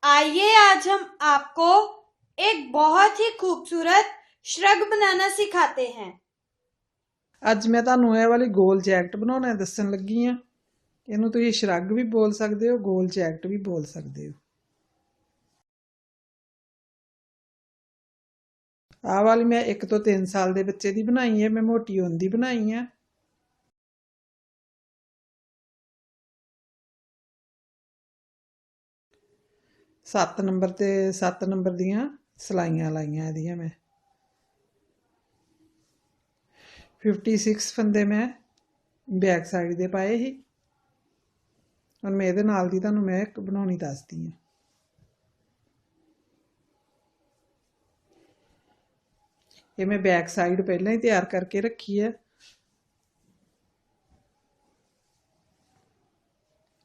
आइए आज हम आपको एक बहुत ही खूबसूरत श्रग बनाना सिखाते हैं। ਅੱਜ मैं ਤੁਹਾਨੂੰ ਇਹ ਵਾਲੀ ਗੋਲ ਜੈਕਟ ਬਣਾਉਣਾ ਦੱਸਣ ਲੱਗੀ ਆ। ਇਹਨੂੰ ਤੁਸੀਂ ਸ਼ਰਗ ਵੀ ਬੋਲ ਸਕਦੇ ਹੋ, ਗੋਲ ਜੈਕਟ ਵੀ ਬੋਲ ਸਕਦੇ ਹੋ। ਆਹ ਵਾਲੀ ਮੈਂ 1 ਤੋਂ 3 ਸਾਲ ਦੇ ਬੱਚੇ ਦੀ ਬਣਾਈ ਹੈ। ਮੈਂ ਮੋਟੀ ਹੋਣ ਦੀ ਬਣਾਈ ਆ। ਸੱਤ ਨੰਬਰ ਤੇ 7 ਨੰਬਰ ਦੀਆਂ ਸਲਾਈਆਂ ਲਾਈਆਂ ਇਹਦੀਆਂ ਮੈਂ। 56 ਫੰਦੇ ਮੈਂ ਬੈਕ ਸਾਈਡ ਦੇ ਪਾਏ ਸੀ। ਹੁਣ ਮੈਂ ਇਹਦੇ ਨਾਲ ਦੀ ਤੁਹਾਨੂੰ ਮੈਂ ਇੱਕ ਬਣਾਉਣੀ ਦੱਸਦੀ ਆ। ਇਹ ਮੈਂ ਬੈਕ ਸਾਈਡ ਪਹਿਲਾਂ ਹੀ ਤਿਆਰ ਕਰਕੇ ਰੱਖੀ ਹੈ।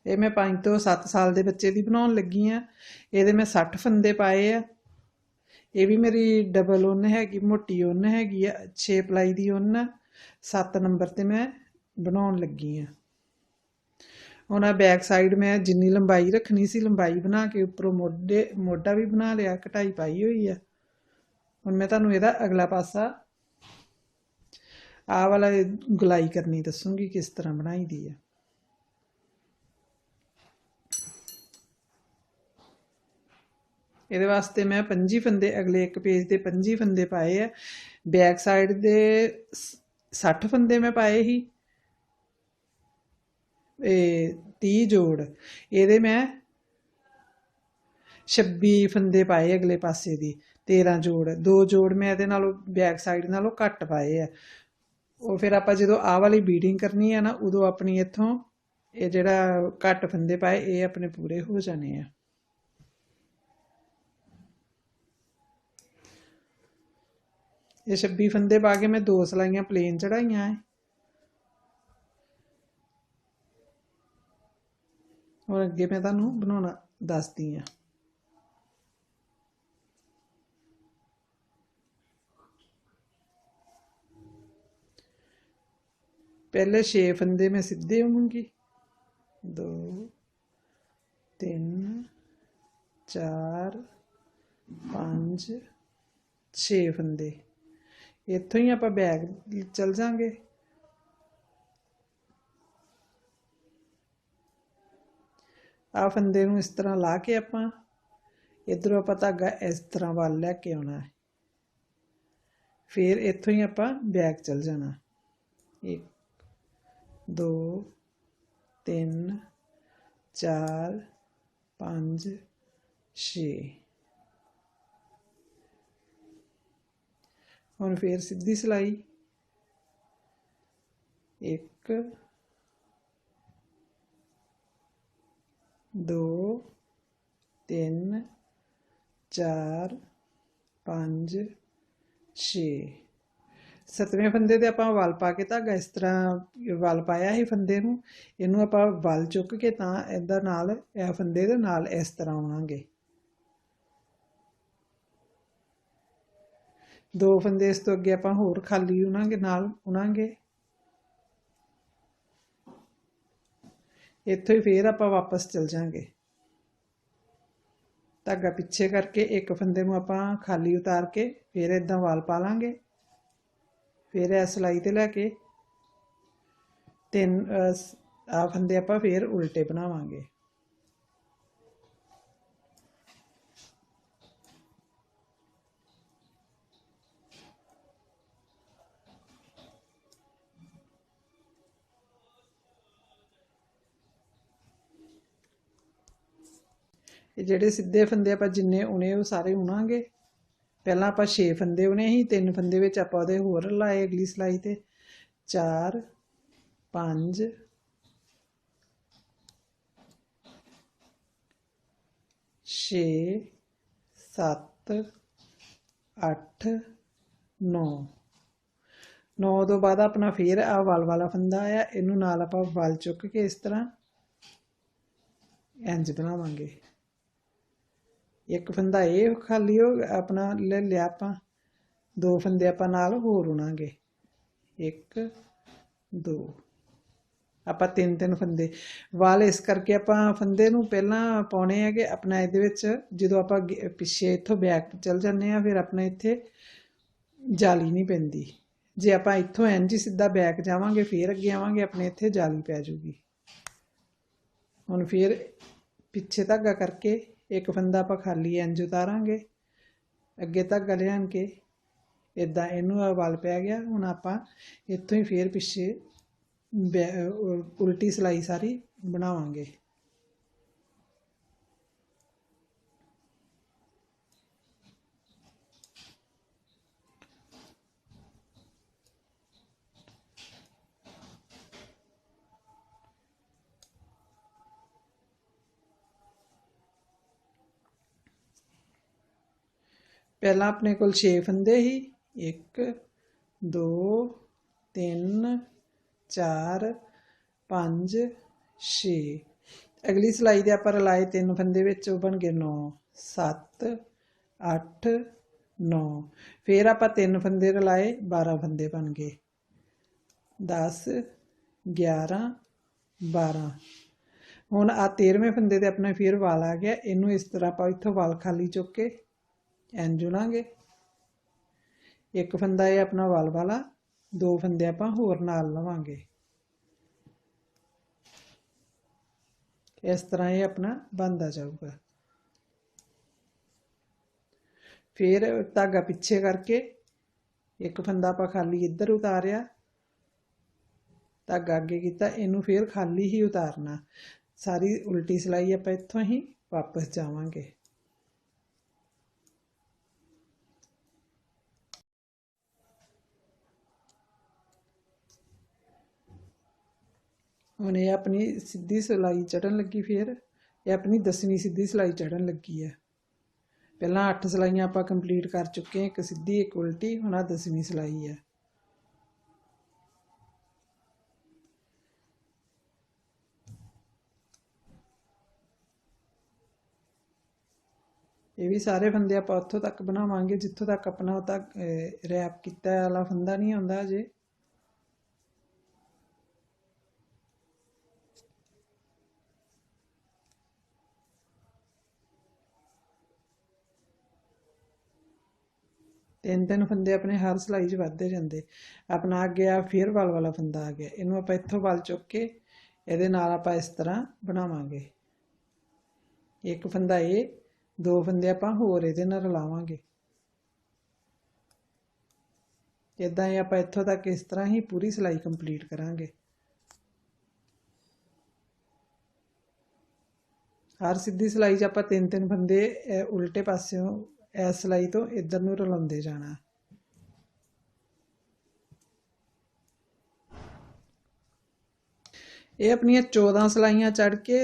ਇਹ ਮੈਂ 5 ਤੋਂ 7 ਸਾਲ ਦੇ ਬੱਚੇ ਦੀ ਬਣਾਉਣ ਲੱਗੀ ਆ। ਇਹਦੇ ਮੈਂ 60 ਫੰਦੇ ਪਾਏ ਆ। ਇਹ ਵੀ ਮੇਰੀ ਡਬਲ ਉੱਨ ਹੈਗੀ, ਮੋਟੀ ਉੱਨ ਹੈਗੀ ਆ, 6 ਪਲਾਈ ਦੀ ਉੱਨ। 7 ਨੰਬਰ ਤੇ ਮੈਂ ਬਣਾਉਣ ਲੱਗੀ ਆ। ਹੁਣ ਆ ਬੈਕ ਸਾਈਡ ਮੈਂ ਜਿੰਨੀ ਲੰਬਾਈ ਰੱਖਣੀ ਸੀ ਲੰਬਾਈ ਬਣਾ ਕੇ ਉੱਪਰੋਂ ਮੋਢਾ ਵੀ ਬਣਾ ਲਿਆ, ਕਢਾਈ ਪਾਈ ਹੋਈ ਆ। ਹੁਣ ਮੈਂ ਤੁਹਾਨੂੰ ਇਹਦਾ ਅਗਲਾ ਪਾਸਾ ਆਹ ਵਾਲਾ ਗੁਲਾਈ ਕਰਨੀ ਦੱਸੂਗੀ ਕਿਸ ਤਰ੍ਹਾਂ ਬਣਾਈ ਦੀ ਆ। ਇਹਦੇ ਵਾਸਤੇ ਮੈਂ 25 ਫੰਦੇ ਅਗਲੇ ਇੱਕ ਪੇਜ ਦੇ 25 ਫੰਦੇ ਪਾਏ ਆ। ਬੈਕ ਸਾਈਡ ਦੇ 60 ਫੰਦੇ ਮੈਂ ਪਾਏ ਸੀ। 30 ਜੋੜ ਇਹਦੇ ਮੈਂ 26 ਫੰਦੇ ਪਾਏ ਅਗਲੇ ਪਾਸੇ ਦੀ। 13 ਜੋੜ 2 ਜੋੜ ਮੈਂ ਇਹਦੇ ਨਾਲੋਂ ਬੈਕ ਸਾਈਡ ਨਾਲੋਂ ਘੱਟ ਪਾਏ ਆ। ਉਹ ਫਿਰ ਆਪਾਂ ਜਦੋਂ ਆਹ ਵਾਲੀ ਬੀਡਿੰਗ ਕਰਨੀ ਆ ਨਾ ਉਦੋਂ ਆਪਣੀ ਇੱਥੋਂ ਇਹ ਜਿਹੜਾ ਘੱਟ ਫੰਦੇ ਪਾਏ ਇਹ ਆਪਣੇ ਪੂਰੇ ਹੋ ਜਾਣੇ ਆ। ਇਹ 26 ਫੰਦੇ ਪਾ ਕੇ ਮੈਂ 2 ਸਲਾਈਆਂ ਪਲੇਨ ਚੜਾਈਆਂ ਹੈ। और अगे मैं तुहानू बनाना दसदी हाँ। पहले 6 फंदे मैं सीधे होंगी, 2 3 4 5 6 फंदे इत्थों ही आप बैग चल जाएंगे। आ फंदे नूं इस तरह ला के आपां इधरों आपां धागा इस तरह वाल लैके आना है। फिर इत्थों ही आपां बैक चल जाना। 1 2 3 4 5 6 हुण फिर सीधी सिलाई 1 2 3 4 5 6 7वें फंदे ते आपां वल पा के धागा इस तरह वल पाया ही फंदे नूं इहनूं आपां वल चुक के तां इहदा नाल इह फंदे दे नाल इस तरह आउणांगे। 2 फंदे इस तो अगे आपां होर खाली उणांगे नाल उणांगे। इत्थों ही फिर आप वापस चल जाएंगे। धागा पिछे करके एक फंदे में आप खाली उतार के फिर इदा वाल पा लांगे। फिर इस सिलाई ते लैके 3 आ फंदे आप फिर उल्टे बनावांगे। ਜਿਹੜੇ ਸਿੱਧੇ ਫੰਦੇ ਆਪਾਂ ਜਿੰਨੇ ਉਣੇ ਉਹ ਸਾਰੇ ਉਣਾਂਗੇ। ਪਹਿਲਾਂ ਆਪਾਂ 6 ਫੰਦੇ ਉਣੇ ਸੀ, 3 ਫੰਦੇ ਵਿੱਚ ਆਪਾਂ ਉਹਦੇ ਹੋਰ ਲਾਏ ਅਗਲੀ ਸਿਲਾਈ ਤੇ 4 5 6 7 8 9 9 ਤੋਂ ਬਾਅਦ ਆਪਣਾ ਫਿਰ ਆ ਵਲ ਵਾਲਾ ਫੰਦਾ ਆਇਆ ਇਹਨੂੰ ਨਾਲ ਆਪਾਂ ਵਲ ਚੁੱਕ ਕੇ ਇਸ ਤਰ੍ਹਾਂ ਇੰਜ ਬਣਾਵਾਂਗੇ। एक फंदा ये खाली हो अपना ले लिया आप 2 फंदे आप नाल होर उणांगे 1 2 ਆਪਾਂ ਤਿੰਨ ਤਿੰਨ ਫੰਦੇ ਵਾਲ ਇਸ ਕਰਕੇ ਆਪਾਂ ਫੰਦੇ ਨੂੰ ਪਹਿਲਾਂ ਪਾਉਣੇ ਹੈਗੇ ਆਪਣਾ ਇਹਦੇ ਵਿੱਚ ਜਦੋਂ ਆਪਾਂ ਪਿੱਛੇ ਇੱਥੋਂ ਬੈਕ ਚੱਲ ਜਾਂਦੇ ਆ ਫਿਰ ਆਪਣਾ ਇੱਥੇ ਜਾਲੀ ਨਹੀਂ ਪੈਂਦੀ ਜੇ ਆਪਾਂ ਇੱਥੋਂ ਇੰਜ ਹੀ ਸਿੱਧਾ ਬੈਕ ਜਾਵਾਂਗੇ ਫਿਰ ਅੱਗੇ ਆਵਾਂਗੇ ਆਪਣੇ ਇੱਥੇ ਜਾਲੀ ਪੈ ਜਾਊਗੀ ਹੁਣ ਫਿਰ ਪਿੱਛੇ ਧਾਗਾ ਕਰਕੇ ਇੱਕ ਫੰਦਾ ਆਪਾਂ ਖਾਲੀ ਇੰਜ ਉਤਾਰਾਂਗੇ ਅੱਗੇ ਧਾਗਾ ਲਿਆਣ ਕੇ ਇਦਾਂ ਇਹਨੂੰ ਵਲ ਪੈ ਗਿਆ ਹੁਣ ਆਪਾਂ ਇੱਥੋਂ ਹੀ ਫਿਰ ਪਿੱਛੇ ਉਲਟੀ ਸਿਲਾਈ ਸਾਰੀ ਬਣਾਵਾਂਗੇ ਪਹਿਲਾਂ ਆਪਣੇ ਕੋਲ 6 ਫੰਦੇ ਸੀ 1 2 3 4 5 6 ਅਗਲੀ ਸਿਲਾਈ ਦੇ ਆਪਾਂ ਰਲਾਏ 3 ਫੰਦੇ ਵਿੱਚ ਉਹ ਬਣ ਗਏ 9 7 8 9 ਫਿਰ ਆਪਾਂ 3 ਫੰਦੇ ਰਲਾਏ 12 ਫੰਦੇ ਬਣ ਗਏ 10 11 12 ਹੁਣ ਆ 13ਵੇਂ ਫੰਦੇ ਤੇ ਆਪਣਾ ਫਿਰ ਵਾਲ ਆ ਗਿਆ ਇਹਨੂੰ ਇਸ ਤਰ੍ਹਾਂ ਆਪਾਂ ਇੱਥੋਂ ਵਾਲ ਖਾਲੀ ਚੁੱਕ ਕੇ ਇੰਜ ਜੁੜਾਂਗੇ ਇੱਕ ਫੰਦਾ ਇਹ ਆਪਣਾ ਵਾਲ ਵਾਲਾ 2 ਫੰਦੇ ਆਪਾਂ ਹੋਰ ਨਾਲ ਲਵਾਂਗੇ ਇਸ ਤਰ੍ਹਾਂ ਇਹ ਆਪਣਾ ਬਣਦਾ ਜਾਊਗਾ ਫਿਰ ਧਾਗਾ ਪਿੱਛੇ ਕਰਕੇ ਇੱਕ ਫੰਦਾ ਆਪਾਂ ਖਾਲੀ ਇੱਧਰ ਉਤਾਰਿਆ ਧਾਗਾ ਅੱਗੇ ਕੀਤਾ ਇਹਨੂੰ ਫਿਰ ਖਾਲੀ ਹੀ ਉਤਾਰਨਾ ਸਾਰੀ ਉਲਟੀ ਸਿਲਾਈ ਆਪਾਂ ਇੱਥੋਂ ਹੀ ਵਾਪਸ ਜਾਵਾਂਗੇ ਹੁਣ ਇਹ ਆਪਣੀ ਸਿੱਧੀ ਸਿਲਾਈ ਚੜਨ ਲੱਗੀ ਫਿਰ ਇਹ ਆਪਣੀ 10ਵੀਂ ਸਿੱਧੀ ਸਿਲਾਈ ਚੜਨ ਲੱਗੀ ਹੈ ਪਹਿਲਾਂ 8 ਸਿਲਾਈਆਂ ਆਪਾਂ ਕੰਪਲੀਟ ਕਰ ਚੁੱਕੇ ਹਾਂ ਇੱਕ ਸਿੱਧੀ ਇੱਕ ਉਲਟੀ ਹੁਣ ਆ 10ਵੀਂ ਸਿਲਾਈ ਹੈ ਇਹ ਵੀ ਸਾਰੇ ਫੰਦੇ ਆਪਾਂ ਉੱਥੋਂ ਤੱਕ ਬਣਾਵਾਂਗੇ ਜਿੱਥੋਂ ਤੱਕ ਆਪਣਾ ਉਹ ਤੱਕ ਰੈਪ ਕੀਤਾ ਵਾਲਾ ਫੰਦਾ ਨਹੀਂ ਆਉਂਦਾ ਅਜੇ ਤਿੰਨ ਤਿੰਨ ਫੰਦੇ ਆਪਣੇ ਹਰ ਸਿਲਾਈ 'ਚ ਵੱਧਦੇ ਜਾਂਦੇ ਆਪਣਾ ਅੱਗੇ ਆ ਫਿਰ ਵਲ ਵਾਲਾ ਫੰਦਾ ਆ ਗਿਆ ਇਹਨੂੰ ਆਪਾਂ ਇੱਥੋਂ ਵਲ ਚੁੱਕ ਕੇ ਇਹਦੇ ਨਾਲ ਆਪਾਂ ਇਸ ਤਰ੍ਹਾਂ ਬਣਾਵਾਂਗੇ ਇੱਕ ਫੰਦਾ ਇਹ 2 ਫੰਦੇ ਆਪਾਂ ਹੋਰ ਇਹਦੇ ਨਾਲ ਰਲਾਵਾਂਗੇ ਇਦਾਂ ਹੀ ਆਪਾਂ ਇੱਥੋਂ ਤੱਕ ਇਸ ਤਰ੍ਹਾਂ ਹੀ ਪੂਰੀ ਸਿਲਾਈ ਕੰਪਲੀਟ ਕਰਾਂਗੇ ਹਰ ਸਿੱਧੀ ਸਿਲਾਈ 'ਚ ਆਪਾਂ ਤਿੰਨ ਤਿੰਨ ਫੰਦੇ ਉਲਟੇ ਪਾਸਿਓਂ ਇਸ ਸਿਲਾਈ ਤੋਂ ਇੱਧਰ ਨੂੰ ਰਲਾਉਂਦੇ ਜਾਣਾ ਇਹ ਆਪਣੀਆਂ 14 ਸਿਲਾਈਆਂ ਚੜ ਕੇ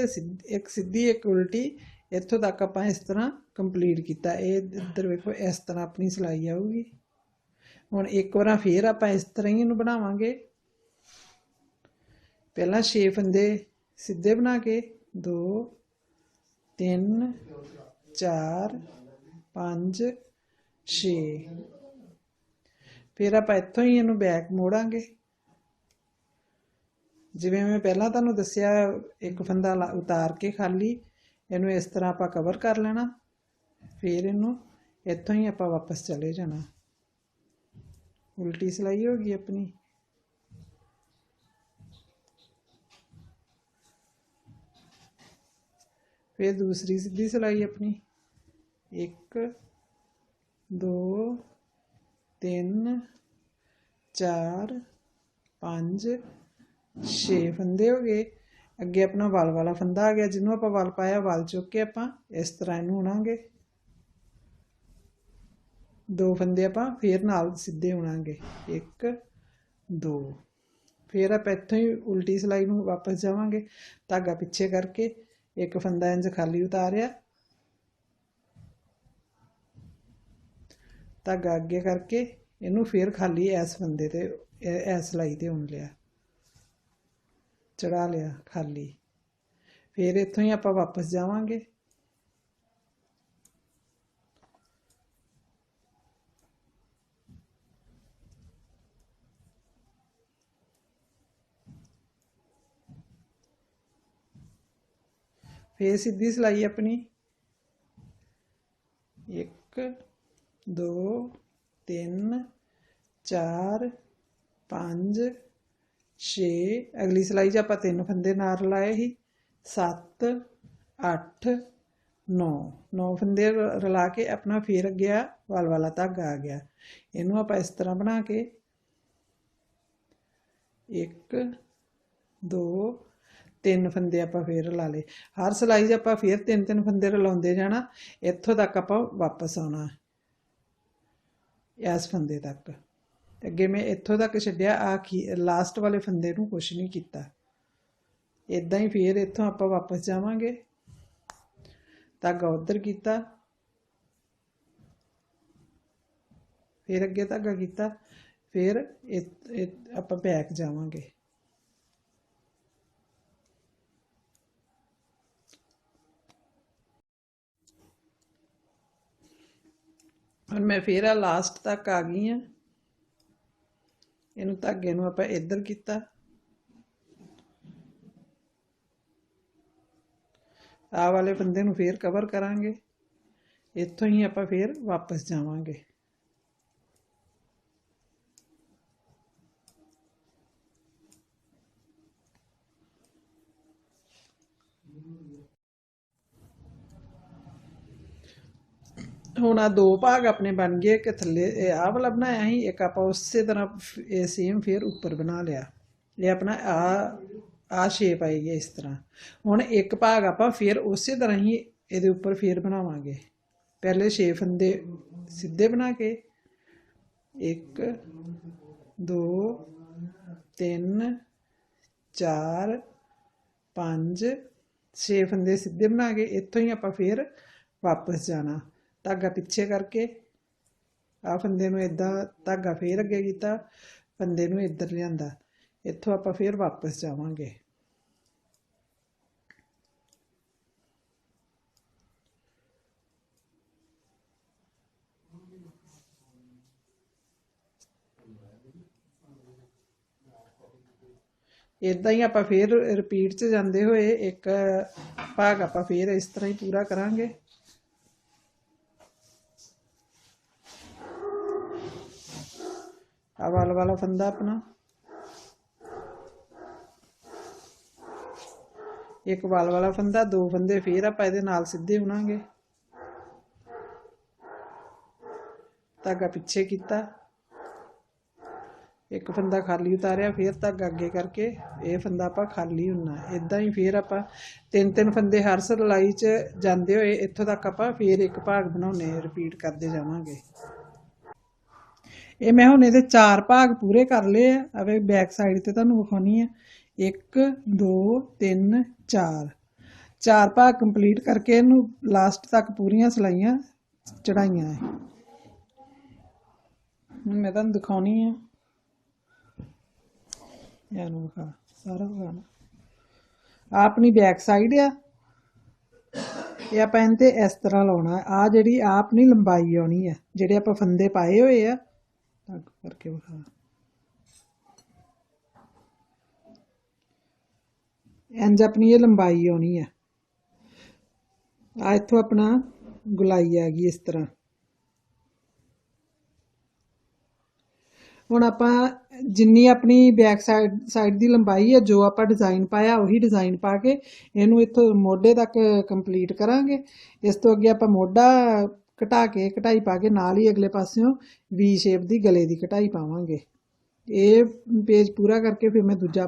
ਇੱਕ ਸਿੱਧੀ ਇੱਕ ਉਲਟੀ ਇੱਥੋਂ ਤੱਕ ਆਪਾਂ ਇਸ ਤਰ੍ਹਾਂ ਕੰਪਲੀਟ ਕੀਤਾ ਇਹ ਇੱਧਰ ਵੇਖੋ ਇਸ ਤਰ੍ਹਾਂ ਆਪਣੀ ਸਿਲਾਈ ਆਊਗੀ ਹੁਣ ਇੱਕ ਵਾਰ ਫਿਰ ਆਪਾਂ ਇਸ ਤਰ੍ਹਾਂ ਹੀ ਇਹਨੂੰ ਬਣਾਵਾਂਗੇ ਪਹਿਲਾਂ 6 ਫੰਦੇ ਸਿੱਧੇ ਬਣਾ ਕੇ 2 3 4 5 6 ਫਿਰ ਆਪਾਂ ਇੱਥੋਂ ਹੀ ਇਹਨੂੰ ਬੈਕ ਮੋੜਾਂਗੇ ਜਿਵੇਂ ਮੈਂ ਪਹਿਲਾਂ ਤੁਹਾਨੂੰ ਦੱਸਿਆ ਇੱਕ ਫੰਦਾ ਉਤਾਰ ਕੇ ਖਾਲੀ ਇਹਨੂੰ ਇਸ ਤਰ੍ਹਾਂ ਆਪਾਂ ਕਵਰ ਕਰ ਲੈਣਾ ਫਿਰ ਇਹਨੂੰ ਇੱਥੋਂ ਹੀ ਆਪਾਂ ਵਾਪਸ ਚਲੇ ਜਾਣਾ ਉਲਟੀ ਸਿਲਾਈ ਹੋ ਗਈ ਆਪਣੀ फिर दूसरी सीधी सिलाई अपनी 1 2 3 4 5 6 फंदे हो गए अगे अपना वाल वाला फंदा आ गया जिन्हों आप वाल पाया वाल चुक के आप इस तरह इनू उणांगे 2 फंदे आप फिर नाल सीधे उणांगे 1 2 फिर आप इत्थों ही उल्टी सिलाई नू वापस जावांगे धागा पिछे करके एक फंदा इंज खाली उतारिया धागा अगे करके इनू फिर खाली इस फंदे ते इस सिलाई ते उन लिया चढ़ा लिया खाली फिर इत्थों ही आप वापस जावांगे फिर सीधी सिलाई अपनी 1 2 3 4 5 6 अगली सिलाई च आपां 3 फंदे नाल लाए ही 7 8 9 9 फंदे रला के अपना फिर अगे वाल वाला धागा आ गया। इनू आपां इस तरह बना के 1 2 3 फंदे आपां फिर ला ले। हर सिलाई च आपां फिर 3 फंदे रलाउंदे जाना। इत्थों तक आपां वापस आना इस फंदे तक। अगे मैं इत्थों तक छड्डिया लास्ट वाले फंदे नूं कुछ नहीं कीता। इदां ही फिर इत्थों आपां वापस जावांगे। धागा उधर कीता, फिर अगे धागा कीता, फिर आपां बैक जावांगे। और मैं फिर लास्ट तक आ गई हाँ। इनू धागे नूं आपां इधर कीता, आ वाले फंदे नूं फिर कवर करांगे। इत्थों ही आपां फिर वापस जावांगे। हुण आ 2 भाग अपने बन गए कि थल्ले आ वाला बनाया ही, एक आपां उस तरह सेम फिर ऊपर बना लिया। ये अपना आ शेप आई है इस तरह। हुण एक भाग आपां फिर उस तरह ही इहदे उपर फिर बनावांगे। पहले 6 फंदे सीधे बना के 1 2 3 4 5 6 फंदे सीधे बना के इत्थों ही आपां फिर वापस जाना। धागा पिछे करके आ फंदे नूं इदां धागा फिर अगे कीता, फंदे नूं इधर लिआंदा। इत्थों आपां फिर वापस जावांगे। इदां ही आपां फिर रिपीट च जांदे होए एक भाग आपां फिर इस तरह ही पूरा करांगे। आ वाला फंदा अपना एक वाला फंदा, 2 फंदे फिर आपां इहदे नाल सीधे बुनांगे। धागा पिछे कीता, एक फंदा खाली उतारिया, फिर धागा अगे करके ये फंदा आपां खाली होना। इदां ही फिर आपां 3 फंदे हर सिलाई च जांदे होए इत्थों तक आपां फिर एक भाग बनाउने, रिपीट करते जावांगे। ये मैं हुण इहदे 4 भाग पूरे कर लए आ। अवे बैक साइड ते तुहानूं विखाउणी है। 1 2 3 4 भाग कंप्लीट करके इनू लास्ट तक पूरियां सिलाइयां चढ़ाइयां है। हुण मैं तुहानूं दिखाउणी है। इहनूं विखा सारा विखाना। आ अपनी बैक साइड आ। ये आपां इहदे इस तरह लाउणा। आ जिहड़ी आ अपनी लंबाई आउणी है, जिहड़े आपां फंदे पाए होए आ। करके विखा। इंज अपनी ये लंबाई आउणी है। आ इत्थों अपना गुलाई आ गई इस तरह। हुण आपां जिन्नी अपनी बैक साइड दी लंबाई है, जो आपां डिजाइन पाया उही डिजाइन पा के इहनूं इत्थों मोढे तक कंप्लीट करांगे। इस तो अगे आपां मोढा घटा के कढ़ाई पा के नाल ही अगले पासियों वी शेप दी गले दी कढ़ाई पावांगे। ये पेज पूरा करके फिर मैं दूजा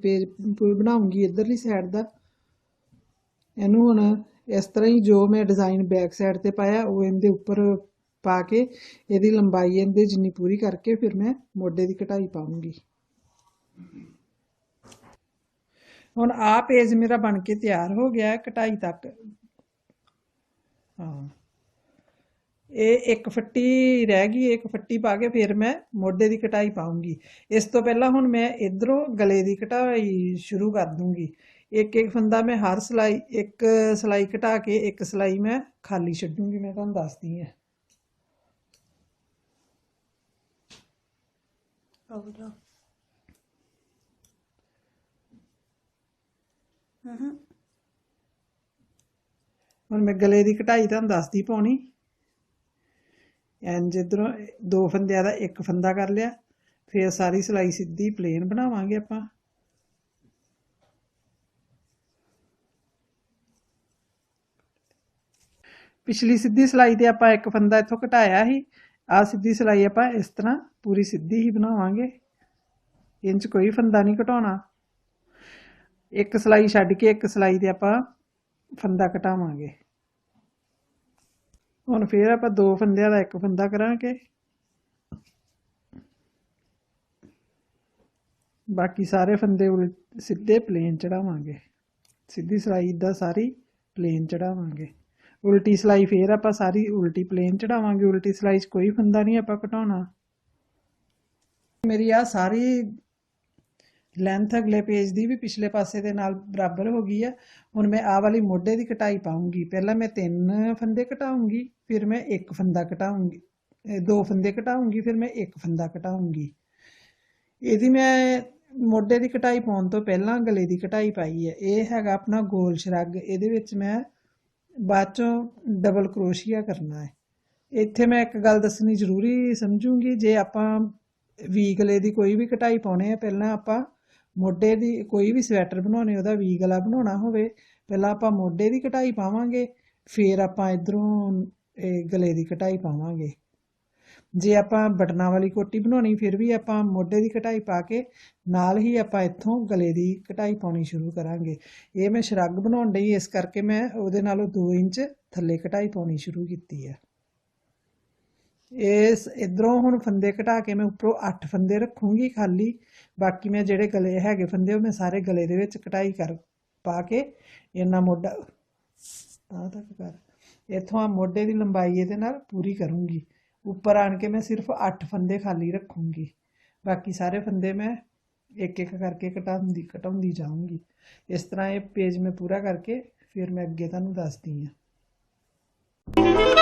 पेज बनाऊंगी इधरली साइड दा। इहनूं हुण इस तरह ही जो मैं डिजाइन बैक साइड ते पाया वो इहदे उपर पा के इहदी लंबाई इहदे जिन्नी पूरी करके फिर मैं मोढे दी कढ़ाई पाऊंगी। हुण आ पेज मेरा बन के तैयार हो गया है कढ़ाई तक। हाँ, ये एक फट्टी रह गई, एक फट्टी पा के फिर मैं मोढे की कटाई पाऊंगी। इस तो पहला हुण मैं इधरों गले की कटाई शुरू कर दूंगी। एक एक फंदा मैं हर सिलाई एक सिलाई घटा के एक सिलाई मैं खाली छड्डूंगी। मैं तुहानूं दसदी हां। ਹੁਣ मैं गले की कढ़ाई तुहानूं दसदी पाउणी। इंज इधरों 2 फंदियां दा 1 फंदा कर लिया, फिर सारी सिलाई सीधी प्लेन बनावांगे आपां। पिछली सीधी सिलाई ते आपां 1 फंदा इत्थों घटाया ही। आ सीधी सिलाई आपां इस तरह पूरी सीधी ही बनावांगे, इंच कोई फंदा नहीं घटाउणा। एक सिलाई छड्ड के एक सिलाई ते आपां फंदा घटावांगे। हुण फिर आपां 2 फंदियां दा 1 फंदा करांगे, बाकी सारे फंदे सीधे प्लेन चढ़ावांगे। सीधी सिलाई दा सारी प्लेन चढ़ावांगे। उल्टी सिलाई फिर आपां सारी उल्टी प्लेन चढ़ावांगे। उल्टी सिलाई च कोई फंदा नहीं आपां घटाउणा। मेरी आ सारी लैंथ अगले पेज दी भी पिछले पासे दे नाल बराबर हो गई है। हुण मैं आ वाली मोढे दी कटाई पाऊंगी। पहला मैं 3 फंदे घटाऊंगी, फिर मैं 1 फंदा घटाऊंगी, 2 फंदे घटाऊंगी, फिर मैं 1 फंदा घटाऊंगी। ਇਹਦੀ मैं ਮੋਢੇ ਦੀ ਕਟਾਈ ਪਾਉਣ ਤੋਂ ਪਹਿਲਾਂ ਗਲੇ ਦੀ ਕਟਾਈ ਪਾਈ ਹੈ। ਇਹ ਹੈਗਾ ਆਪਣਾ ਗੋਲ ਸ਼ਰਗ। ਇਹਦੇ ਵਿੱਚ ਮੈਂ ਬਾਅਦ ਚੋਂ ਡਬਲ ਕਰੋਸ਼ੀਆ ਕਰਨਾ ਹੈ। ਇੱਥੇ ਮੈਂ ਇੱਕ ਗੱਲ ਦੱਸਣੀ ਜ਼ਰੂਰੀ ਸਮਝੂੰਗੀ, ਜੇ ਆਪਾਂ ਵੀ ਗਲੇ ਦੀ ਕੋਈ ਵੀ ਕਟਾਈ ਪਾਉਣੇ ਆ, ਪਹਿਲਾਂ ਆਪਾਂ ਮੋਢੇ ਦੀ ਕੋਈ ਵੀ ਸਵੈਟਰ ਬਣਾਉਣੇ, ਉਹਦਾ ਵੀ ਗਲਾ ਬਣਾਉਣਾ ਹੋਵੇ, ਪਹਿਲਾਂ ਆਪਾਂ ਮੋਢੇ ਦੀ ਕਟਾਈ ਪਾਵਾਂਗੇ, ਫਿਰ ਆਪਾਂ ਇਧਰੋਂ ਗਲੇ ਦੀ ਕਟਾਈ ਪਾਵਾਂਗੇ। जे आपां बटना वाली कोटी बनानी, फिर भी आपां मोढे की कटाई पा के नाल ही आपां इत्थों गले की कटाई पाउणी शुरू करांगे। ये मैं शरग बनाउण लई इस करके मैं उहदे नालों 2 इंच थल्ले कटाई पाउणी शुरू कीती है। इस इधरों हुण फंदे घटा के मैं उपरों 8 फंदे रखूँगी खाली। बाकी मैं जिहड़े गले हैगे फंदे मैं सारे गले दे विच कटाई कर पा के इन्ना मोढा तक कर इत्थों मोढे की लंबाई इहदे नाल पूरी करूँगी। ऊपर आन के मैं सिर्फ 8 फंदे खाली रखूँगी, बाकी सारे फंदे मैं एक एक करके घटाउंदी जाऊँगी। इस तरह ये पेज में पूरा करके फिर मैं अगे तुहानूं दसदी हां।